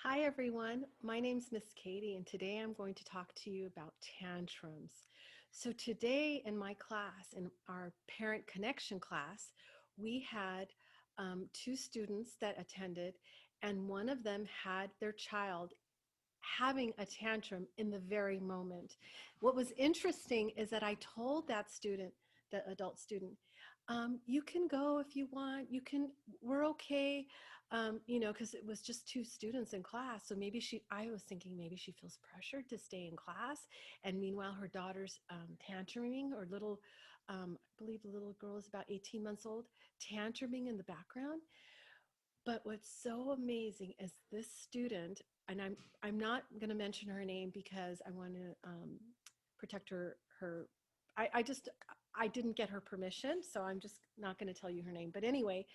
Hi everyone, my name's Miss Katie and today I'm going to talk to you about tantrums. So today in my class, in our parent connection class, we had two students that attended and one of them had their child having a tantrum in the very moment. What was interesting is that I told that student, the adult student, you can go if you want, we're okay, because it was just two students in class. So I was thinking maybe she feels pressured to stay in class. And meanwhile, her daughter's tantruming I believe the little girl is about 18 months old, tantruming in the background. But what's so amazing is this student, and I'm not going to mention her name because I want to protect her. I just I didn't get her permission, so I'm just not going to tell you her name. But anyway,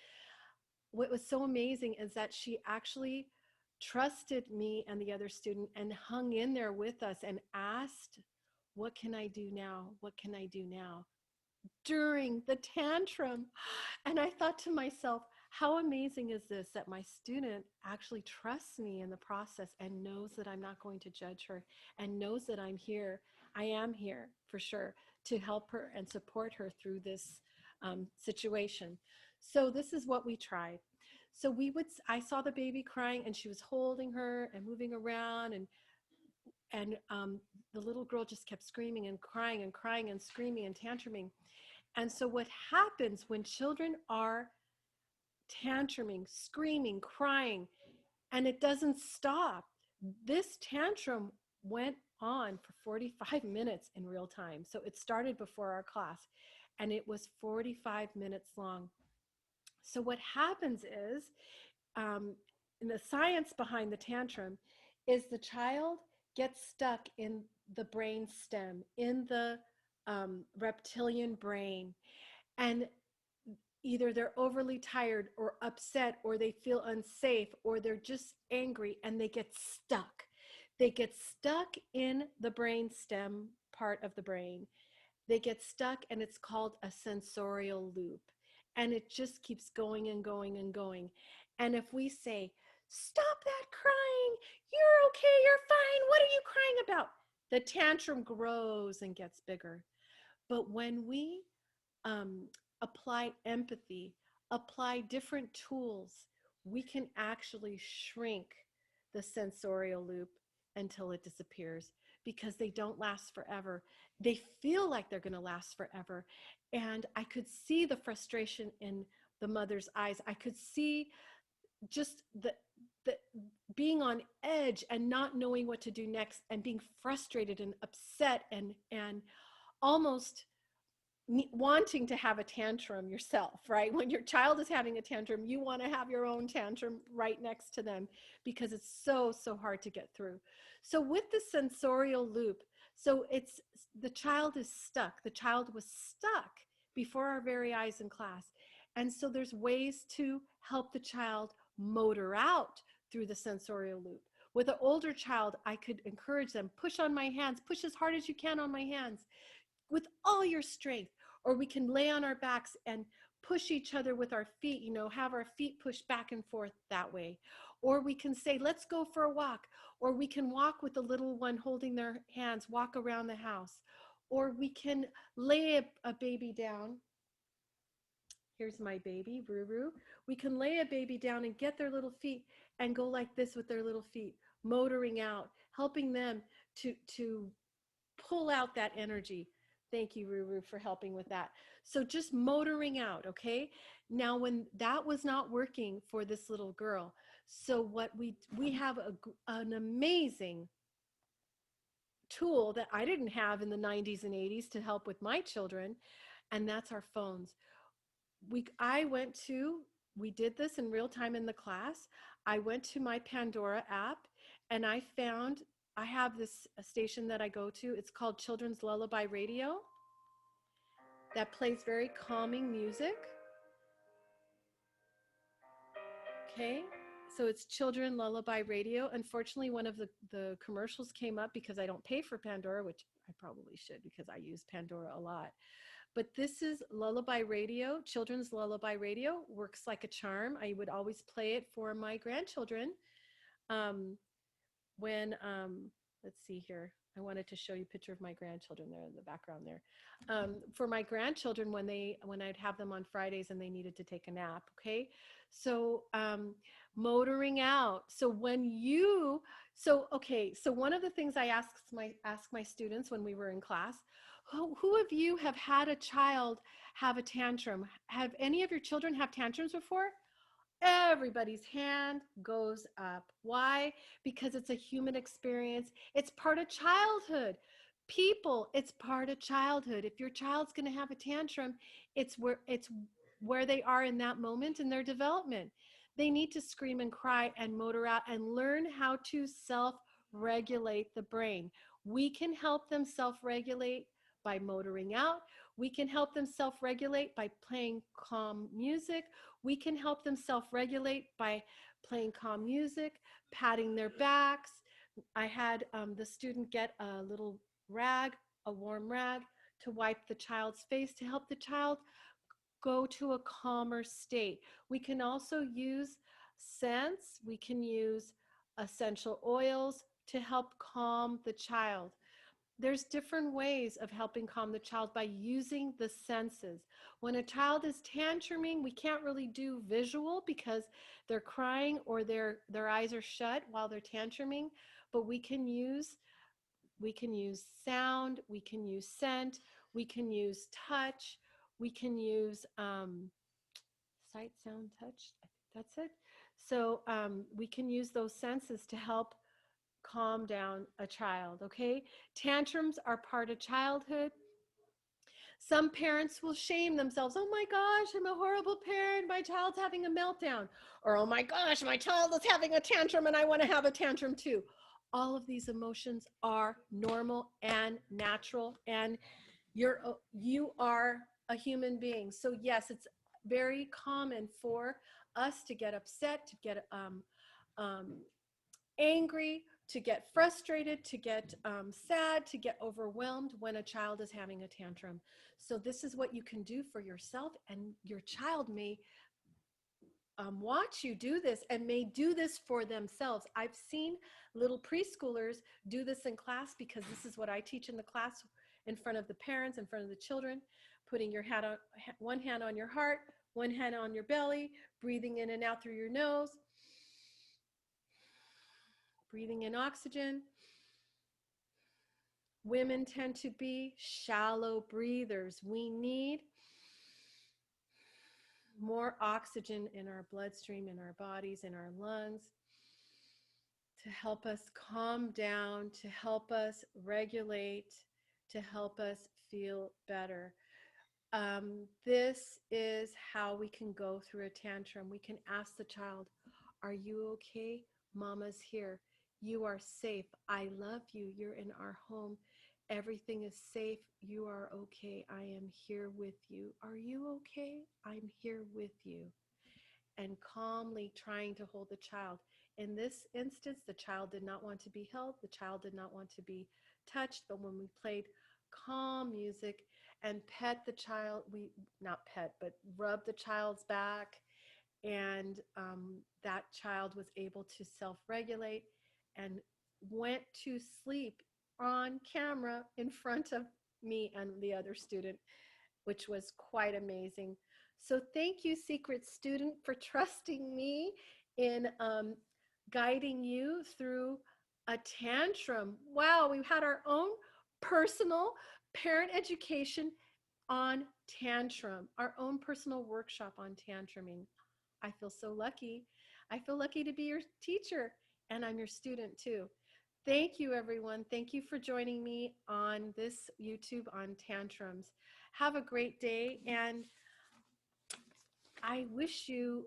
what was so amazing is that she actually trusted me and the other student and hung in there with us and asked, "What can I do now? What can I do now?" during the tantrum. And I thought to myself, how amazing is this that my student actually trusts me in the process and knows that I'm not going to judge her and knows that I'm here. I am here for sure to help her and support her through this situation. So this is what we tried. I saw the baby crying and she was holding her and moving around and the little girl just kept screaming and crying and crying and screaming and tantruming. And so, what happens when children are tantruming, screaming, crying, and it doesn't stop? This tantrum went on for 45 minutes in real time. So, it started before our class and it was 45 minutes long. So, what happens is, um, in the science behind the tantrum, is the child gets stuck in the brain stem, in the reptilian brain, and either they're overly tired or upset or they feel unsafe or they're just angry and they get stuck. They get stuck in the brain stem part of the brain. They get stuck and it's called a sensorial loop. And it just keeps going and going and going. And if we say, "Stop that crying, you're okay, you're fine, what are you crying about?" The tantrum grows and gets bigger. But when we um, apply empathy, apply different tools, we can actually shrink the sensorial loop until it disappears because they don't last forever. They feel like they're going to last forever. And I could see the frustration in the mother's eyes. I could see just the being on edge and not knowing what to do next and being frustrated and upset and almost wanting to have a tantrum yourself, right? When your child is having a tantrum, you want to have your own tantrum right next to them because it's so hard to get through. So with the sensorial loop, so it's the child is stuck. The child was stuck before our very eyes in class. And so there's ways to help the child motor out through the sensorial loop. With an older child, I could encourage them, push on my hands, push as hard as you can on my hands with all your strength. Or we can lay on our backs and push each other with our feet, have our feet pushed back and forth that way. Or we can say, "Let's go for a walk." Or we can walk with the little one holding their hands, walk around the house. Or we can lay a baby down. Here's my baby, Ruru. We can lay a baby down and get their little feet and go like this with their little feet, motoring out, helping them to pull out that energy. Thank you, Ruru, for helping with that. So just motoring out, okay? Now, when that was not working for this little girl, so what we have an amazing tool that I didn't have in the 90s and 80s to help with my children, and that's our phones. I went to We did this in real time in the class. I went to my Pandora app and I have this station that I go to. It's called Children's Lullaby Radio that plays very calming music. Okay. So it's Children Lullaby Radio. Unfortunately, one of the commercials came up because I don't pay for Pandora, which I probably should because I use Pandora a lot. But this is Lullaby Radio, Children's Lullaby Radio, works like a charm. I would always play it for my grandchildren um, when let's see here, I wanted to show you a picture of my grandchildren there in the background there. For my grandchildren, when I'd have them on Fridays and they needed to take a nap. Okay, so motoring out. So when you okay, so one of the things I ask my students when we were in class, who of you have had a child have a tantrum? Have any of your children have tantrums before? Everybody's hand goes up. Why? Because it's a human experience. It's part of childhood. People, it's part of childhood. If your child's going to have a tantrum, it's where they are in that moment in their development. They need to scream and cry and motor out and learn how to self-regulate the brain. We can help them self-regulate by motoring out. We can help them self-regulate by playing calm music. We can help them self-regulate by playing calm music, patting their backs. I had the student get a little rag, a warm rag, to wipe the child's face to help the child go to a calmer state. We can also use scents. We can use essential oils to help calm the child. There's different ways of helping calm the child by using the senses. When a child is tantruming, we can't really do visual because they're crying or their eyes are shut while they're tantruming, but we can use sound, we can use scent, we can use touch, we can use sight, sound, touch. I think that's it. So we can use those senses to help calm down a child, okay? Tantrums are part of childhood. Some parents will shame themselves. Oh my gosh, I'm a horrible parent. My child's having a meltdown. Or, oh my gosh, my child is having a tantrum and I want to have a tantrum too. All of these emotions are normal and natural, and you are a human being. So yes, it's very common for us to get upset, to get um, angry, to get frustrated, to get sad, to get overwhelmed when a child is having a tantrum. So this is what you can do for yourself, and your child may watch you do this and may do this for themselves. I've seen little preschoolers do this in class because this is what I teach in the class in front of the parents, in front of the children, putting your hand on one hand on your heart, one hand on your belly, breathing in and out through your nose, breathing in oxygen. Women tend to be shallow breathers. We need more oxygen in our bloodstream, in our bodies, in our lungs to help us calm down, to help us regulate, to help us feel better. This is how we can go through a tantrum. We can ask the child, are you okay? Mama's here. You are safe. I love you. You're in our home. Everything is safe. You are okay. I am here with you. Are you okay? I'm here with you. And calmly trying to hold the child. In this instance, the child did not want to be held. The child did not want to be touched. But when we played calm music and pet the child, we not pet, but rub the child's back, and that child was able to self-regulate and went to sleep on camera in front of me and the other student, which was quite amazing. So thank you, secret student, for trusting me in guiding you through a tantrum. Wow, we've had our own personal parent education on tantrum, our own personal workshop on tantruming. I feel so lucky. I feel lucky to be your teacher, and I'm your student too. Thank you, everyone. Thank you for joining me on this YouTube on tantrums. Have a great day, and I wish you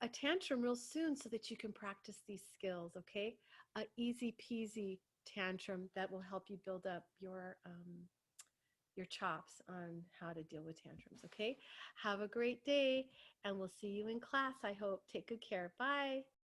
a tantrum real soon so that you can practice these skills, okay? A easy peasy tantrum that will help you build up your chops on how to deal with tantrums, okay? Have a great day, and we'll see you in class, I hope. Take good care. Bye.